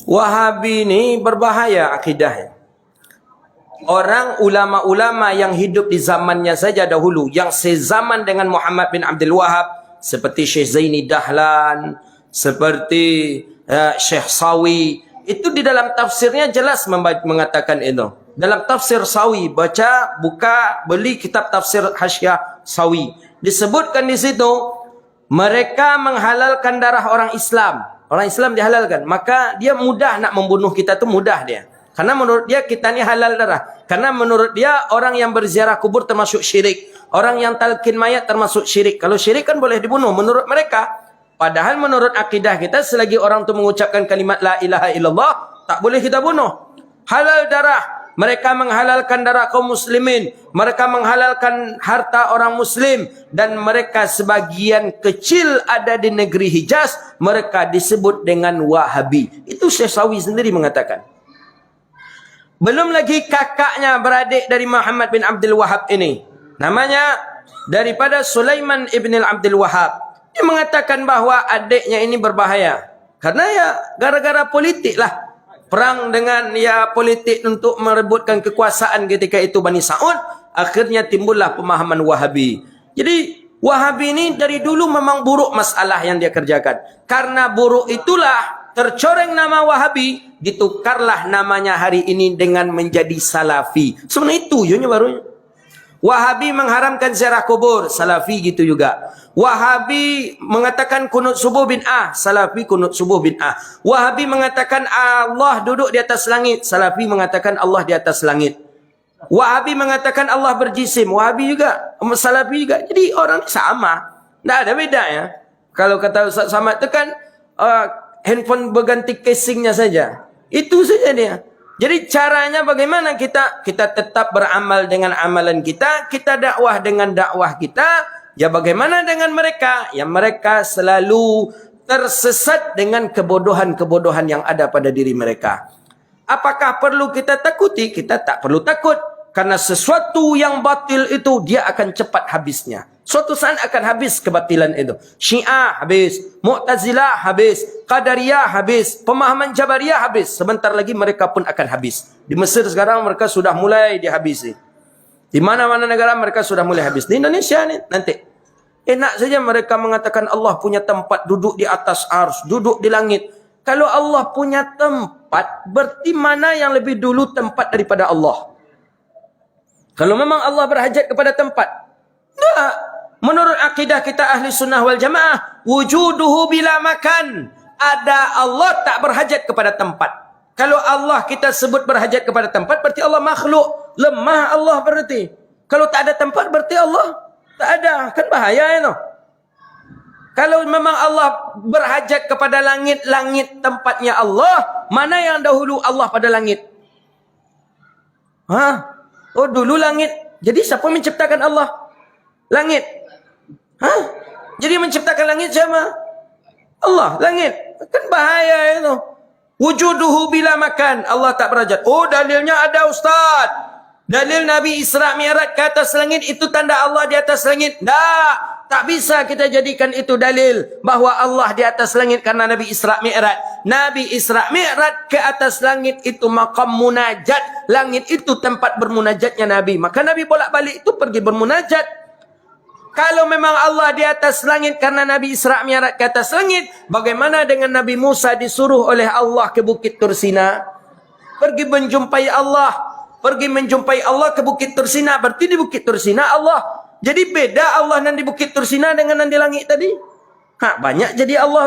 Wahabi ni berbahaya akidahnya. Orang ulama-ulama yang hidup di zamannya saja dahulu, yang sezaman dengan Muhammad bin Abdul Wahab, seperti Syekh Zaini Dahlan, seperti Syekh Sawi, itu di dalam tafsirnya jelas mengatakan itu. Dalam tafsir Sawi, buka, beli kitab tafsir Hasyiah Sawi, disebutkan di situ mereka menghalalkan darah orang Islam. Orang Islam dihalalkan, maka dia mudah nak membunuh kita, tu mudah dia. Karena menurut dia kita ni halal darah. Karena menurut dia orang yang berziarah kubur termasuk syirik. Orang yang talqin mayat termasuk syirik. Kalau syirik kan boleh dibunuh menurut mereka. Padahal menurut akidah kita, selagi orang tu mengucapkan kalimat la ilaha illallah, tak boleh kita bunuh. Halal darah. Mereka menghalalkan darah kaum muslimin. Mereka menghalalkan harta orang muslim. Dan mereka sebagian kecil ada di negeri Hijaz. Mereka disebut dengan Wahabi. Itu Syekh Sawi sendiri mengatakan. Belum lagi kakaknya beradik dari Muhammad bin Abdul Wahab ini. Namanya daripada Sulaiman ibn Abdul Wahab. Dia mengatakan bahawa adiknya ini berbahaya. Karena ya gara-gara politik lah. Perang dengan ya politik untuk merebutkan kekuasaan ketika itu Bani Sa'ud. Akhirnya timbullah pemahaman Wahabi. Jadi Wahabi ini dari dulu memang buruk masalah yang dia kerjakan. Karena buruk itulah tercoreng nama Wahabi. Ditukarlah namanya hari ini dengan menjadi Salafi. Sebenarnya itu ianya barunya. Wahabi mengharamkan ziarah kubur, Salafi gitu juga. Wahabi mengatakan kunut subuh bid'ah, Salafi kunut subuh bid'ah. Wahabi mengatakan Allah duduk di atas langit, Salafi mengatakan Allah di atas langit. Wahabi mengatakan Allah berjisim, Wahabi juga, Salafi juga. Jadi orang sama, tidak ada beda ya. Kalau kata Ustaz Samad itu kan handphone berganti casingnya saja. Itu saja dia. Jadi caranya bagaimana kita tetap beramal dengan amalan kita, kita dakwah dengan dakwah kita. Ya bagaimana dengan mereka? Yang mereka selalu tersesat dengan kebodohan-kebodohan yang ada pada diri mereka. Apakah perlu kita takuti? Kita tak perlu takut. Karena sesuatu yang batil itu dia akan cepat habisnya. Suatu saat akan habis kebatilan itu. Syiah habis, Mu'tazilah habis, Qadariyah habis, pemahaman Jabariyah habis. Sebentar lagi mereka pun akan habis. Di Mesir sekarang mereka sudah mulai dihabisi. Di mana-mana negara mereka sudah mulai habis. Di Indonesia ni nanti. Enak saja mereka mengatakan Allah punya tempat duduk di atas ars, duduk di langit. Kalau Allah punya tempat, berarti mana yang lebih dulu tempat daripada Allah? Kalau memang Allah berhajat kepada tempat. Tak. Menurut akidah kita ahli sunnah wal jamaah, wujuduhu bila makan. Ada Allah tak berhajat kepada tempat. Kalau Allah kita sebut berhajat kepada tempat, berarti Allah makhluk. Lemah Allah berarti. Kalau tak ada tempat, berarti Allah tak ada. Kan bahaya ya no? Kalau memang Allah berhajat kepada langit, langit tempatnya Allah, mana yang dahulu Allah pada langit? Oh dulu langit. Jadi siapa menciptakan Allah? Langit. Jadi menciptakan langit siapa? Allah, langit. Kan bahaya itu. Wujuduhu bila makan. Allah tak berhajat. Oh dalilnya ada Ustaz. Dalil Nabi Isra Mi'raj ke atas langit itu tanda Allah di atas langit. Tak bisa kita jadikan itu dalil bahawa Allah di atas langit karena Nabi Isra Mi'raj. Nabi Isra Mi'raj ke atas langit itu maqam munajat. Langit itu tempat bermunajatnya Nabi. Maka Nabi bolak-balik itu pergi bermunajat. Kalau memang Allah di atas langit karena Nabi Isra Mi'raj ke atas langit, bagaimana dengan Nabi Musa disuruh oleh Allah ke Bukit Tursina? Pergi menjumpai Allah. Pergi menjumpai Allah ke Bukit Tursina. Berarti di Bukit Tursina Allah. Jadi beda Allah yang di Bukit Tursina dengan yang di langit tadi. Banyak jadi Allah.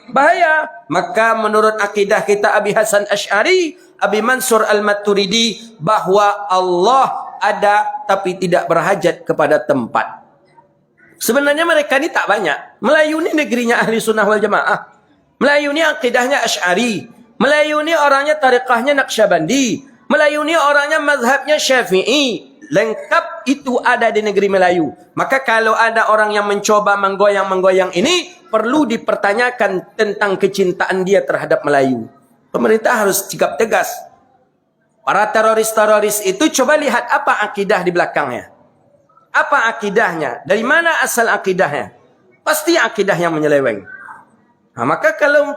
Bahaya. Maka menurut akidah kita Abi Hasan Asy'ari, Abi Mansur Al-Maturidi, bahwa Allah ada tapi tidak berhajat kepada tempat. Sebenarnya mereka ni tak banyak. Melayu ni negerinya ahli sunnah wal jamaah. Melayu ni akidahnya Asy'ari. Melayu ni orangnya tariqahnya Naqsyabandi. Melayu ni orangnya mazhabnya Syafi'i. Lengkap itu ada di negeri Melayu. Maka kalau ada orang yang mencoba menggoyang-menggoyang ini, perlu dipertanyakan tentang kecintaan dia terhadap Melayu. Pemerintah harus sikap tegas. Para teroris-teroris itu coba lihat apa akidah di belakangnya. Apa akidahnya? Dari mana asal akidahnya? Pasti akidah yang menyeleweng. Maka kalau